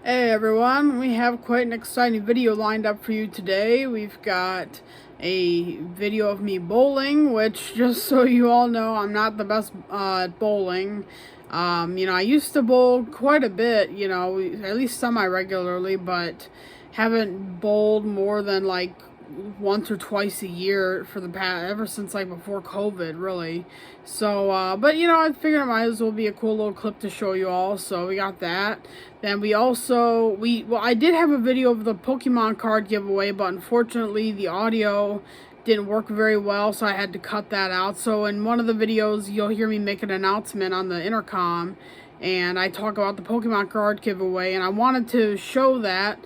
Hey everyone, we have quite an exciting video lined up for you today. We've got a video of me bowling, which, just so you all know, I'm not the best at bowling. I used to bowl quite a bit, at least semi-regularly, but haven't bowled more than like once or twice a year for the past, ever since like before COVID, really. So, but I figured it might as well be a cool little clip to show you all. So we got that. Then I did have a video of the Pokemon card giveaway, but unfortunately the audio didn't work very well, so I had to cut that out. So in one of the videos, you'll hear me make an announcement on the intercom, and I talk about the Pokemon card giveaway, and I wanted to show that,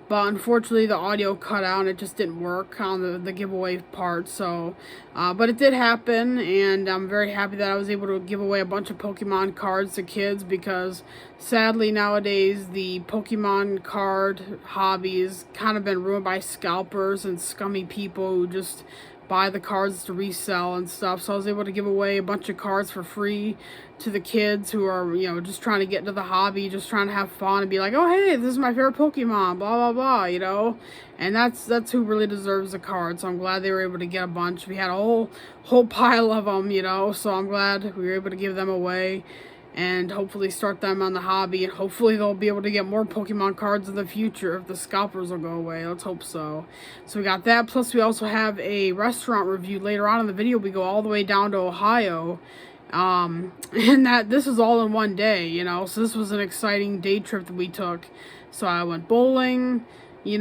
but unfortunately the audio cut out and it just didn't work on the giveaway part. So but it did happen, and I'm very happy that I was able to give away a bunch of Pokemon cards to kids, because sadly nowadays the Pokemon card hobby has kind of been ruined by scalpers and scummy people who just buy the cards to resell and stuff. So I was able to give away a bunch of cards for free to the kids who are, just trying to get into the hobby, just trying to have fun and be like, oh, hey, this is my favorite Pokemon, blah, blah, blah, And that's who really deserves the card. So I'm glad they were able to get a bunch. We had a whole pile of them, so I'm glad we were able to give them away and hopefully start them on the hobby, and hopefully they'll be able to get more Pokemon cards in the future if the scalpers will go away. Let's hope so. So we got that, plus we also have a restaurant review later on in the video. We go all the way down to Ohio, and this is all in one day, so this was an exciting day trip that we took. So I went bowling, we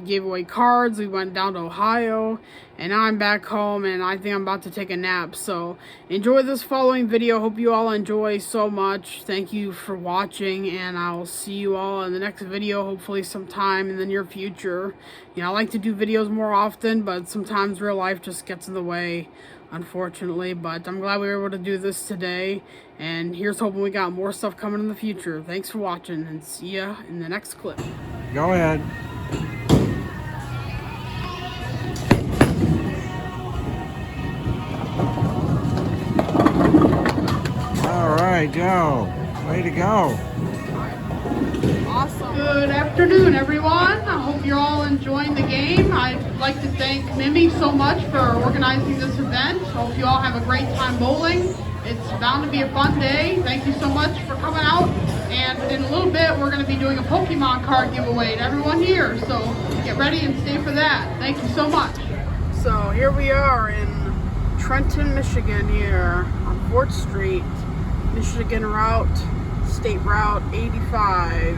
gave away cards, we went down to Ohio, and now I'm back home, and I think I'm about to take a nap. So enjoy this following video. Hope you all enjoy so much. Thank you for watching, and I'll see you all in the next video, hopefully sometime in the near future. I like to do videos more often, but sometimes real life just gets in the way, unfortunately. But I'm glad we were able to do this today, and here's hoping we got more stuff coming in the future. Thanks for watching, and see ya in the next clip. Go ahead. All right, go. Way to go. Awesome. Good afternoon, everyone. I hope you're all enjoying the game. I'd like to thank Mimi so much for organizing this event. Hope you all have a great time bowling. It's bound to be a fun day. Thank you so much for coming out. And in a little bit, we're going to be doing a Pokemon card giveaway to everyone here. So get ready and stay for that. Thank you so much. So here we are in Trenton, Michigan here on 4th Street, Michigan State Route 85.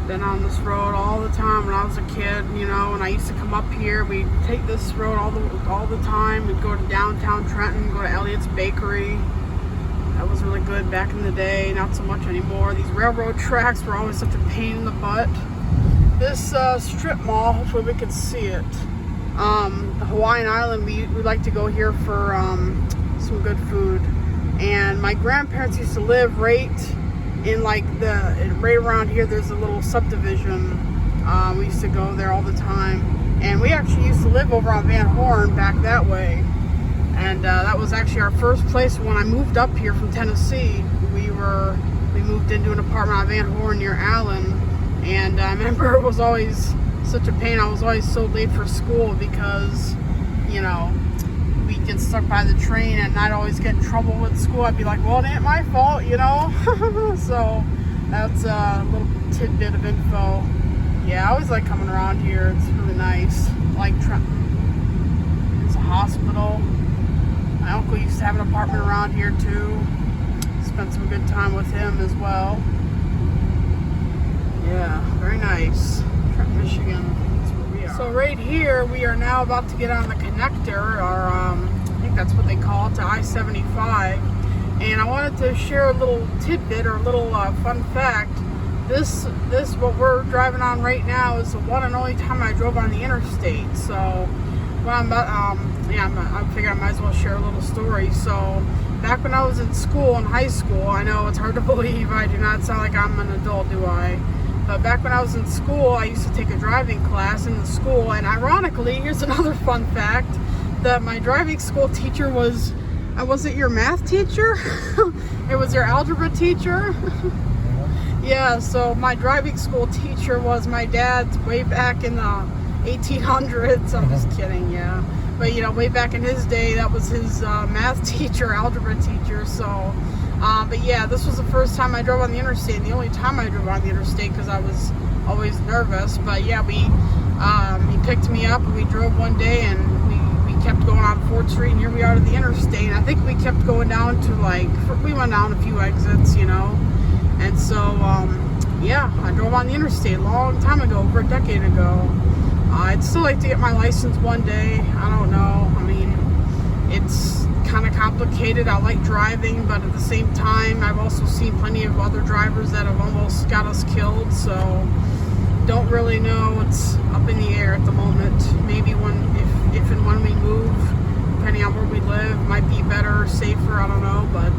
Been on this road all the time when I was a kid, and I used to come up here. We'd take this road all the time. We'd go to downtown Trenton, go to Elliot's Bakery. That was really good back in the day, not so much anymore. These railroad tracks were always such a pain in the butt. This strip mall, hopefully we can see it. The Hawaiian Island, we like to go here for some good food. And my grandparents used to live right around here. There's a little subdivision. We used to go there all the time, and we actually used to live over on Van Horn back that way. And that was actually our first place when I moved up here from Tennessee. We moved into an apartment on Van Horn near Allen, and I remember it was always such a pain. I was always so late for school because we'd get stuck by the train, and I'd always get in trouble with school. I'd be like, well, it ain't my fault, So that's a little tidbit of info. Yeah, I always like coming around here. It's really nice. Like Trenton. It's a hospital. My uncle used to have an apartment around here too. Spent some good time with him as well. Yeah, very nice. Trenton, Michigan. So right here, we are now about to get on the connector, or I think that's what they call it, to I-75. And I wanted to share a little tidbit or a little fun fact. This what we're driving on right now is the one and only time I drove on the interstate. So I figured I might as well share a little story. So back when I was in high school, I know it's hard to believe, I do not sound like I'm an adult, do I? But back when I was in school, I used to take a driving class in the school, and ironically, here's another fun fact, that my driving school teacher was I wasn't your math teacher? It was your algebra teacher? Yeah, so my driving school teacher was my dad's way back in the 1800s. I'm just kidding, yeah. But you know, way back in his day, that was his math teacher, algebra teacher. So, but yeah, this was the first time I drove on the interstate, and the only time I drove on the interstate because I was always nervous. But yeah, he picked me up and we drove one day, and we kept going on 4th Street, and here we are to the interstate. And I think we kept going down to we went down a few exits, you know. And so, yeah, I drove on the interstate a long time ago, over a decade ago. I'd still like to get my license one day. I don't know. I mean, it's kind of complicated. I like driving, but at the same time, I've also seen plenty of other drivers that have almost got us killed. So, don't really know. It's up in the air at the moment. Maybe if and when we move, depending on where we live, might be better, safer. I don't know, but.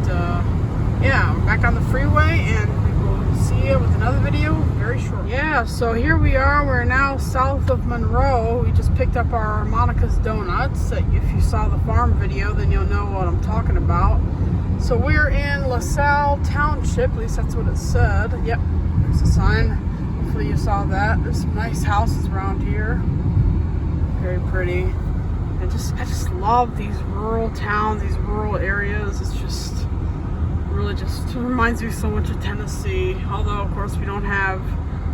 Yeah, we're back on the freeway, and we will see you with another video very shortly. Yeah, so here we are. We're now south of Monroe. We just picked up our Monica's Donuts. If you saw the farm video, then you'll know what I'm talking about. So we're in LaSalle Township. At least that's what it said. Yep, there's a sign. Hopefully you saw that. There's some nice houses around here. Very pretty. I just love these rural towns, these rural areas. It's just... really just reminds me so much of Tennessee, although of course we don't have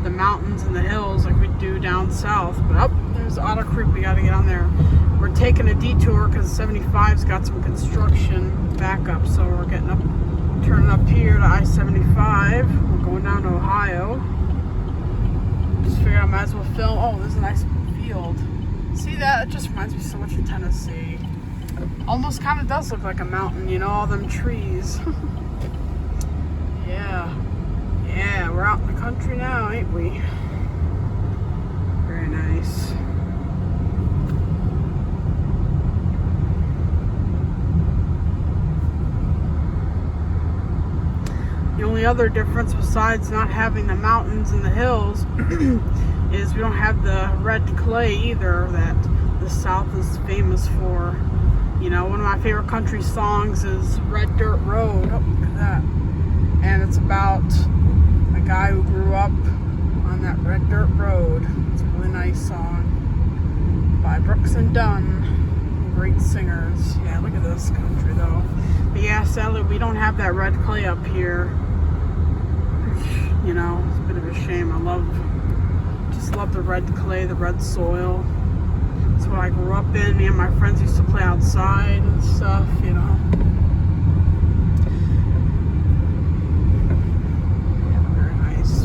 the mountains and the hills like we do down south. But there's Otter Creek, we got to get on there. We're taking a detour because 75's got some construction backup, so we're turning up here to I-75. We're going down to Ohio. Just figured I might as well film. Oh, there's a nice field. See that? It just reminds me so much of Tennessee. Almost kind of does look like a mountain, you know, all them trees. Yeah, we're out in the country now, ain't we? Very nice. The only other difference besides not having the mountains and the hills is we don't have the red clay either that the South is famous for. You know, one of my favorite country songs is Red Dirt Road. Oh, look at that. And it's about a guy who grew up on that red dirt road. It's a really nice song by Brooks and Dunn. Great singers. Yeah, look at this country though. But yeah, sadly we don't have that red clay up here. You know, it's a bit of a shame. Just love the red clay, the red soil. That's what I grew up in. Me and my friends used to play outside and stuff, you know.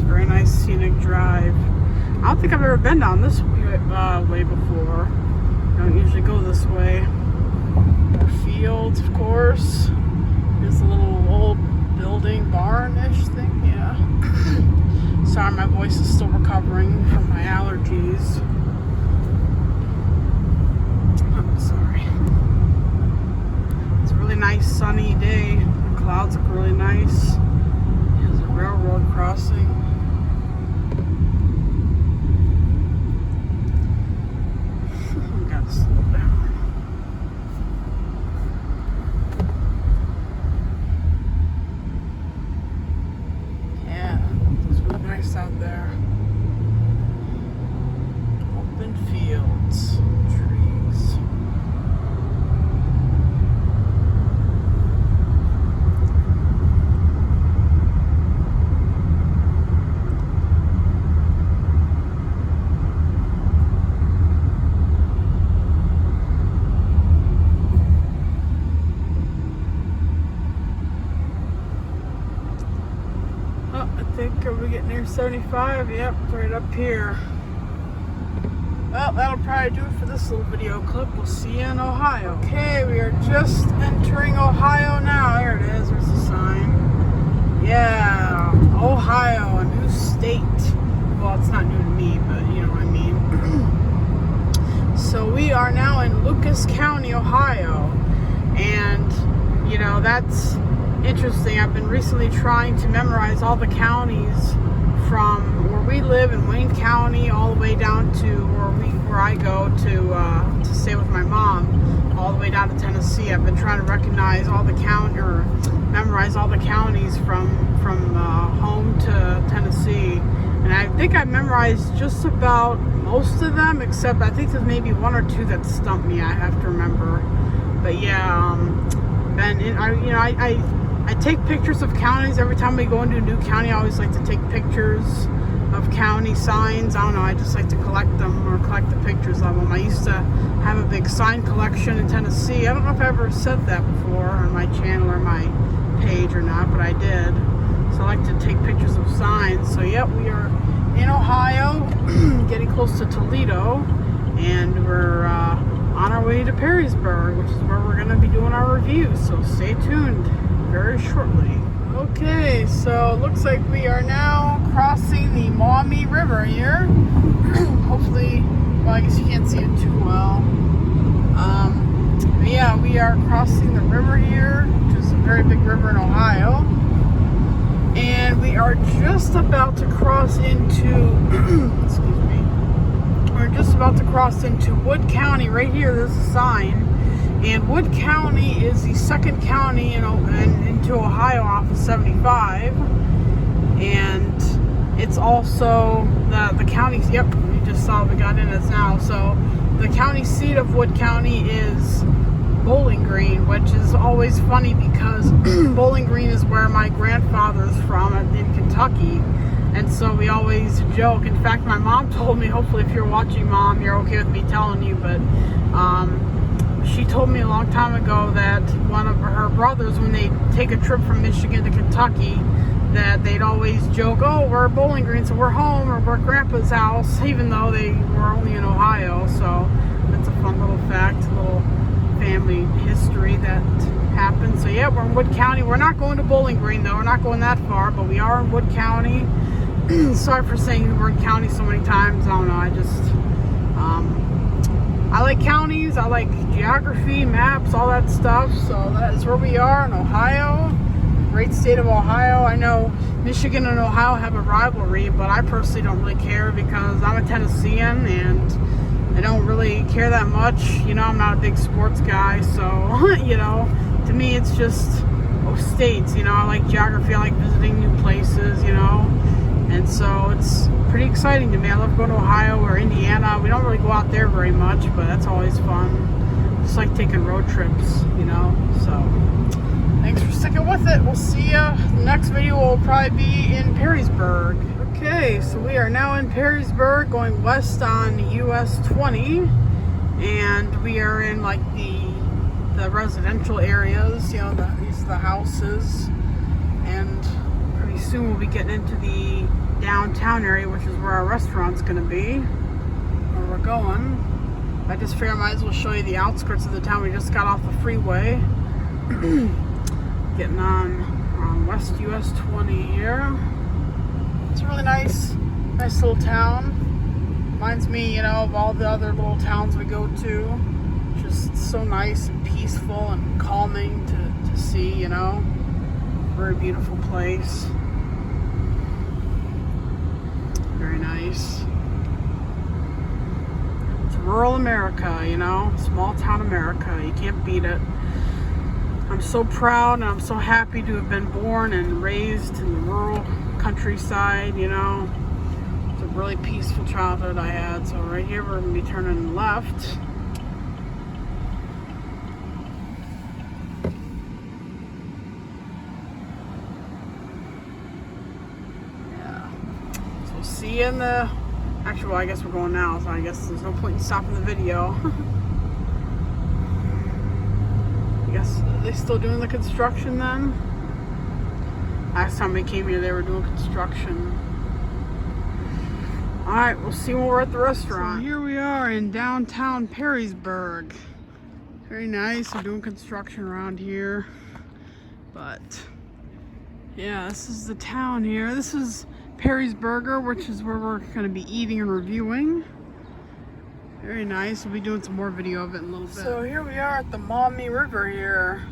Very nice scenic drive. I don't think I've ever been down this way before. I don't usually go this way. More fields, of course. There's a little old building, barn-ish thing, yeah. Sorry, my voice is still recovering from my allergies. Oh, sorry. It's a really nice sunny day. The clouds look really nice. There's a railroad crossing. Out there, open fields, trees. Are we getting near 75? Yep, right up here. Well, that'll probably do it for this little video clip. We'll see you in Ohio. Okay, we are just entering Ohio now. Here it is. There's a sign. Yeah, Ohio, a new state. Well, it's not new to me, but you know what I mean. So we are now in Lucas County, Ohio. And, you know, that's interesting. I've been recently trying to memorize all the counties from where we live in Wayne County all the way down to where I go to stay with my mom. all the way down to Tennessee. I've been trying to memorize all the counties from home to Tennessee, and I think I memorized just about most of them, except I think there's maybe one or two that stumped me. I have to remember, but yeah, I take pictures of counties every time we go into a new county. I always like to take pictures of county signs. I don't know, I just like to collect them, or collect the pictures of them. I used to have a big sign collection in Tennessee. I don't know if I ever said that before on my channel or my page or not, but I did. So I like to take pictures of signs. So yep, we are in Ohio, getting close to Toledo, and we're on our way to Perrysburg, which is where we're going to be doing our review. So stay tuned very shortly. Okay, so it looks like we are now crossing the Maumee River here. Hopefully, well, I guess you can't see it too well. But yeah, we are crossing the river here, which is a very big river in Ohio. And we are just about to cross into, excuse me, we're just about to cross into Wood County. Right here, there's a sign. And Wood County is the second county into Ohio off of 75. And it's also the county, yep, we just saw we got in as now. So the county seat of Wood County is Bowling Green, which is always funny because Bowling Green is where my grandfather's from in Kentucky. And so we always joke. In fact, my mom told me, hopefully if you're watching, Mom, you're okay with me telling you, but she told me a long time ago that one of her brothers, when they take a trip from Michigan to Kentucky, that they'd always joke, oh, we're at Bowling Green, so we're home, or we're at Grandpa's house, even though they were only in Ohio. So that's a fun little fact, a little family history that happened. So yeah, we're in Wood County. We're not going to Bowling Green, though. We're not going that far, but we are in Wood County. Sorry for saying the word county so many times. I don't know, I just I like counties, I like geography, maps, all that stuff. So that is where we are in Ohio. Great state of Ohio. I know Michigan and Ohio have a rivalry, but I personally don't really care because I'm a Tennessean and I don't really care that much. You know, I'm not a big sports guy, so, you know, to me it's just states. You know, I like geography, I like visiting new places, you know, and so it's pretty exciting to me. I love going to Ohio or Indiana. We don't really go out there very much, but that's always fun. Just like taking road trips, you know, so thanks for sticking with it. We'll see ya. The next video will probably be in Perrysburg. Okay, so we are now in Perrysburg, going west on US 20, and we are in like the residential areas, you know, these are the houses, and pretty soon we'll be getting into the downtown area, which is where our restaurant's gonna be, where we're going. I just figured I might as well show you the outskirts of the town. We just got off the freeway. Getting on West US 20 here. It's a really nice little town. Reminds me, you know, of all the other little towns we go to. Just so nice and peaceful and calming to see, you know. Very beautiful place. Very nice. It's rural America, you know, small town America. You can't beat it. I'm so proud and I'm so happy to have been born and raised in the rural countryside, you know. It's a really peaceful childhood I had. So right here we're going to be turning left. Yeah. So see you in the... Actually, well, I guess we're going now, so I guess there's no point in stopping the video. I guess, are they still doing the construction then? Last time we came here, they were doing construction. Alright, we'll see when we're at the restaurant. So here we are in downtown Perrysburg. Very nice. They're doing construction around here. But, yeah, this is the town here. This is Perrysburger, which is where we're going to be eating and reviewing. Very nice. We'll be doing some more video of it in a little bit. So here we are at the Maumee River here.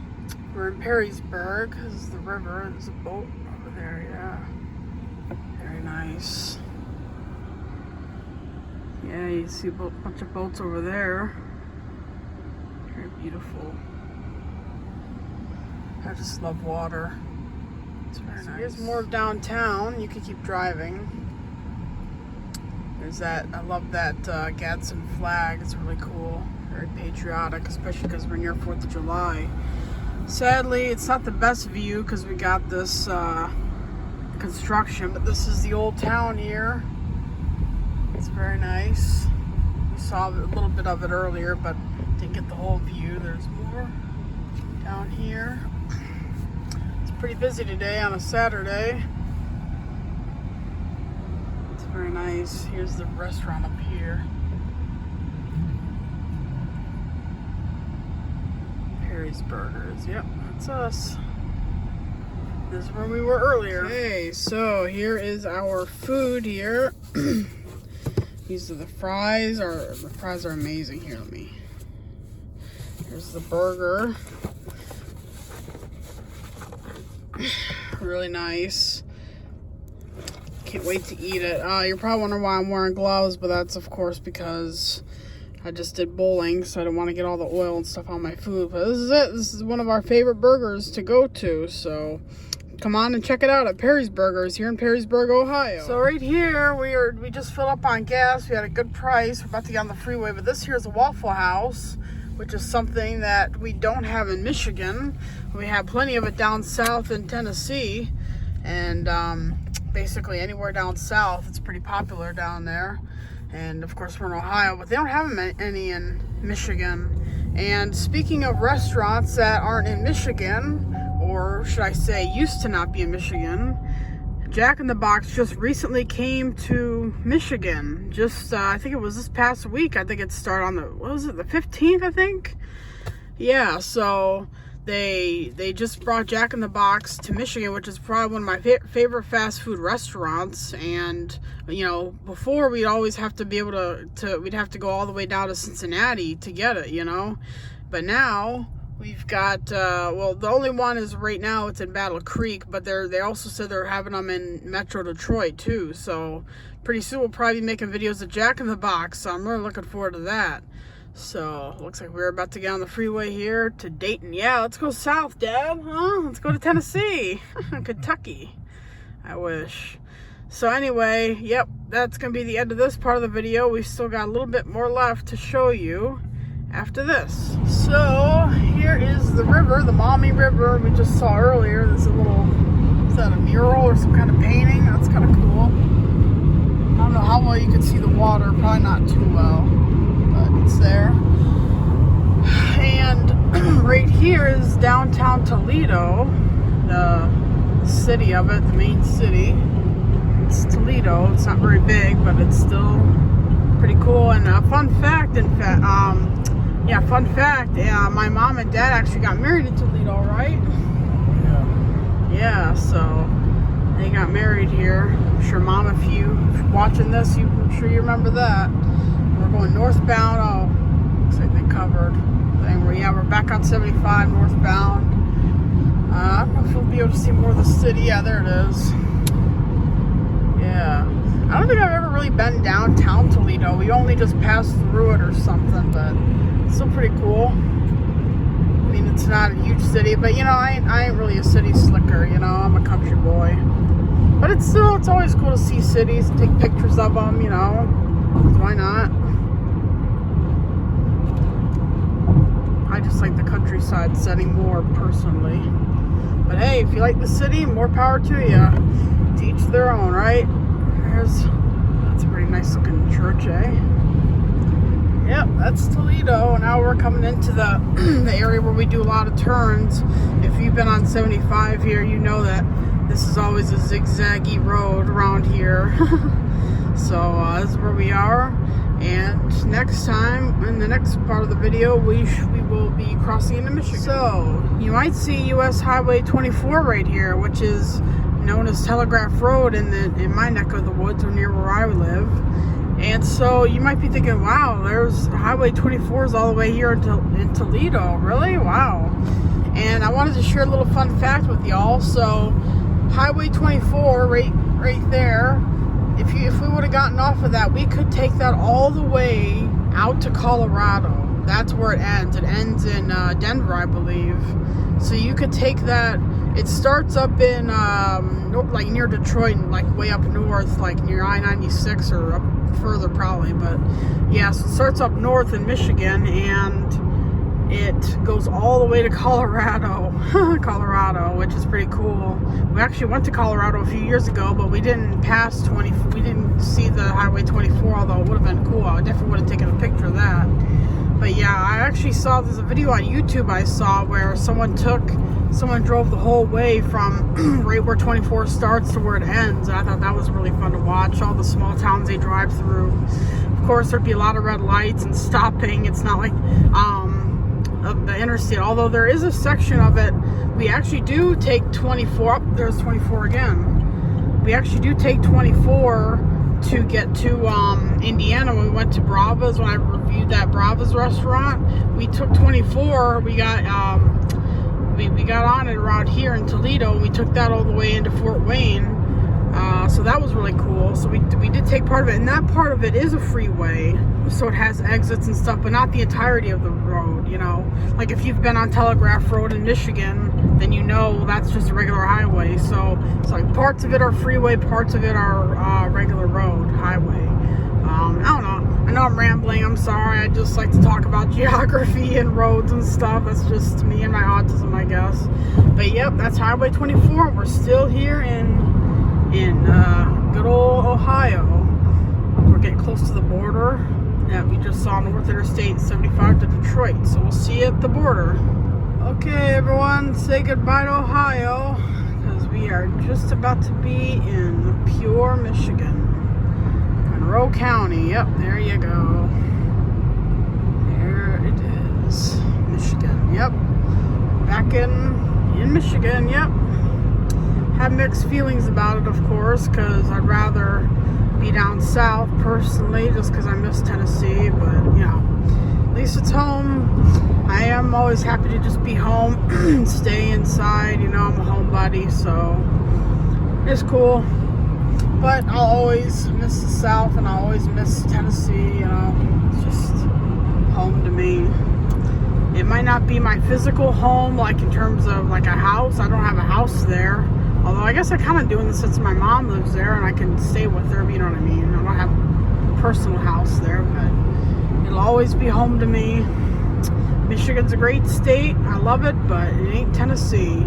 We're in Perrysburg. This is the river. There's a boat over there, yeah. Very nice. Yeah, you see a bunch of boats over there. Very beautiful. I just love water. It's very nice. Here's more of downtown. You can keep driving. There's that, I love that Gadsden flag. It's really cool. Very patriotic, especially because we're near 4th of July. Sadly, it's not the best view because we got this construction, but this is the old town here. It's very nice. We saw a little bit of it earlier, but didn't get the whole view. There's more down here. It's pretty busy today on a Saturday. It's very nice. Here's the restaurant up here. Perrysburgers. Yep, that's us. This is where we were earlier. Okay, so here is our food here. These are the fries. The fries are amazing. Here, here's the burger. Really nice. Can't wait to eat it. You're probably wondering why I'm wearing gloves, but that's of course because I just did bowling, so I don't want to get all the oil and stuff on my food. But this is it. This is one of our favorite burgers to go to, so come on and check it out at Perrysburgers here in Perrysburg, Ohio. So right here, we just filled up on gas. We had a good price. We're about to get on the freeway, but this here is a Waffle House, which is something that we don't have in Michigan. We have plenty of it down south in Tennessee, and basically anywhere down south. It's pretty popular down there. And of course we're in Ohio, but they don't have any in Michigan. And speaking of restaurants that aren't in Michigan, or should I say used to not be in Michigan, Jack in the Box just recently came to Michigan. Just I think it was this past week. I think it started on the 15th, I think. Yeah, so they just brought Jack in the Box to Michigan, which is probably one of my favorite fast food restaurants. And you know, before we'd always have to be able we'd have to go all the way down to Cincinnati to get it, you know. But now we've got well, the only one is right now it's in Battle Creek, but they also said they're having them in Metro Detroit too. So pretty soon we'll probably be making videos of Jack in the Box. So I'm really looking forward to that. So looks like we're about to get on the freeway here to Dayton. Yeah, let's go south, Dad. Huh? Let's go to Tennessee, Kentucky. I wish. So anyway, yep, that's gonna be the end of this part of the video. We've still got a little bit more left to show you after this. So here is the river, the Maumee River we just saw earlier. There's a little, is that a mural or some kind of painting? That's kind of cool. I don't know how well you can see the water, probably not too well, but it's there. And right here is downtown Toledo, the city of it, the main city. It's Toledo. It's not very big, but it's still pretty cool. And a fun fact, my mom and dad actually got married in Toledo, right? Yeah, so they got married here. I'm sure, Mom, if you're watching this, I'm sure you remember that. We're going northbound. Oh, looks like they covered. We're back on 75 northbound. I don't know if you'll be able to see more of the city. Yeah, there it is. Yeah. I don't think I've ever really been downtown Toledo. We only just passed through it or something, but it's still pretty cool. I mean, it's not a huge city, but you know, I ain't really a city slicker, you know, I'm a country boy. But it's always cool to see cities and take pictures of them, you know, 'cause why not? I just like the countryside setting more personally. But hey, if you like the city, more power to you. To each their own, right? That's a pretty nice looking church, eh? Yep, that's Toledo. Now we're coming into the the area where we do a lot of turns. If you've been on 75 here, you know that this is always a zigzaggy road around here. So this is where we are. And next time, in the next part of the video, we will be crossing into Michigan. So you might see US Highway 24 right here, which is known as Telegraph Road in my neck of the woods, or near where I live. And so you might be thinking, wow, there's Highway 24 is all the way here in Toledo. Really? Wow. And I wanted to share a little fun fact with y'all. So Highway 24 right there, if we would have gotten off of that, we could take that all the way out to Colorado. that's where it ends. It ends in Denver, I believe. So you could take that. It starts up in like near Detroit, like way up north, like near I-96 or up further probably. But yeah, so it starts up north in Michigan, and it goes all the way to Colorado, which is pretty cool. We actually went to Colorado a few years ago, but we didn't pass we didn't see the Highway 24, although it would have been cool. I definitely would have taken a picture of that. But yeah, I actually saw, there's a video on YouTube I saw where someone drove the whole way from right where 24 starts to where it ends. And I thought that was really fun to watch, all the small towns they drive through. Of course, there'd be a lot of red lights and stopping. It's not like of the interstate, although there is a section of it. We actually do take 24 up. There's 24 again. We actually do take 24 to get to Indiana. When we went to Brava's, when I reviewed that Brava's restaurant, we took 24. We got we got on it around here in Toledo, and we took that all the way into Fort Wayne. So that was really cool. So we did take part of it, and that part of it is a freeway, so it has exits and stuff, but not the entirety of the road, you know. Like if you've been on Telegraph Road in Michigan, then you know that's just a regular highway. So it's like parts of it are freeway, parts of it are regular road, highway. I don't know. I know I'm rambling. I'm sorry. I just like to talk about geography and roads and stuff. That's just me and my autism, I guess. But yep, that's Highway 24. We're still here in good old Ohio. We're getting close to the border. Yeah, we just saw North Interstate 75 to Detroit, so we'll see you at the border. Okay, everyone, say goodbye to Ohio, because we are just about to be in pure Michigan. Monroe County, yep, there you go. There it is. Michigan, yep. Back in Michigan, yep. Have mixed feelings about it, of course, because I'd rather be down south personally, just because I miss Tennessee. But you know, at least it's home. I am always happy to just be home and stay inside. You know, I'm a homebody, so it's cool. But I'll always miss the South, and I'll always miss Tennessee. You know, it's just home to me. It might not be my physical home, like in terms of like a house. I don't have a house there. Although I guess I kind of do in the sense my mom lives there and I can stay with her, you know what I mean? I don't have a personal house there, but it'll always be home to me. Michigan's a great state. I love it, but it ain't Tennessee.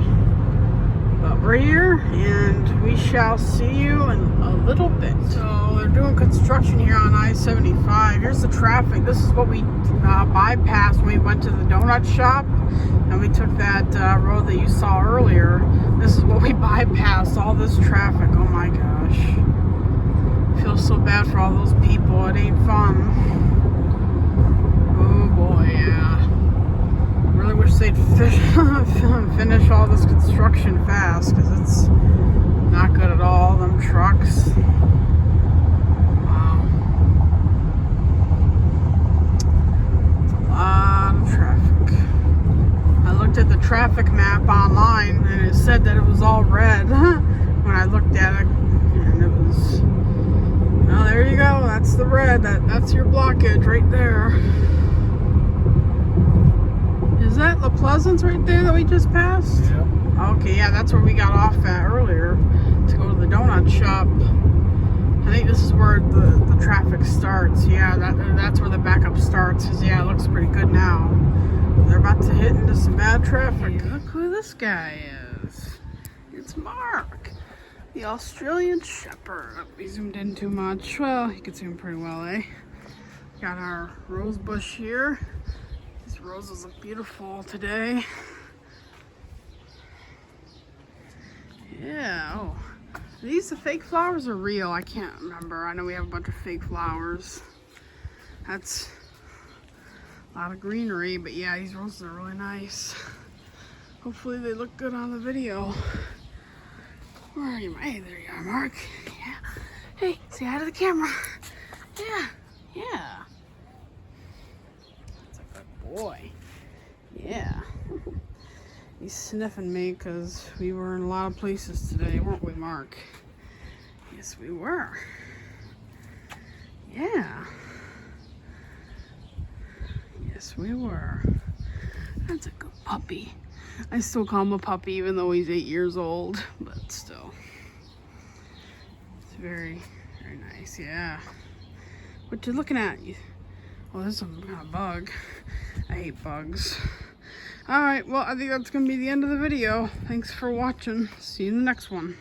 But we're here, and we shall see you in a little bit. So they're doing construction here on I-75. Here's the traffic. This is what we bypassed when we went to the donut shop. And we took that road that you saw earlier. This is what we bypassed, all this traffic. Oh my gosh. I feel so bad for all those people. It ain't fun. Oh boy, yeah. Really wish they'd finish all this construction fast, because it's not good at all, them trucks. Wow. It's a lot of traffic. I looked at the traffic map online, and it said that it was all red when I looked at it, and it was, well, there you go, that's the red, that's your blockage right there. Is that La Pleasance right there that we just passed? Yeah. Okay, yeah, that's where we got off at earlier to go to the donut shop. I think this is where the traffic starts. Yeah, that's where the backup starts. Cause yeah, it looks pretty good now. They're about to hit into some bad traffic. Hey, look who this guy is. It's Mark, the Australian Shepherd. We zoomed in too much. Well, you can see him pretty well, eh? Got our rose bush here. These roses look beautiful today. Yeah, oh. Are these the fake flowers or real? I can't remember. I know we have a bunch of fake flowers. That's a lot of greenery, but yeah, these roses are really nice. Hopefully they look good on the video. Where are you? Hey, there you are, Mark. Yeah. Hey, say hi to the camera. Yeah, yeah. That's a good boy. Yeah. He's sniffing me because we were in a lot of places today, weren't we, Mark? Yes, we were. Yeah. Yes, we were. That's a good puppy. I still call him a puppy even though he's 8 years old, but still. It's very, very nice, yeah. What you looking at? Oh, there's some kind of bug. I hate bugs. Alright, well, I think that's going to be the end of the video. Thanks for watching. See you in the next one.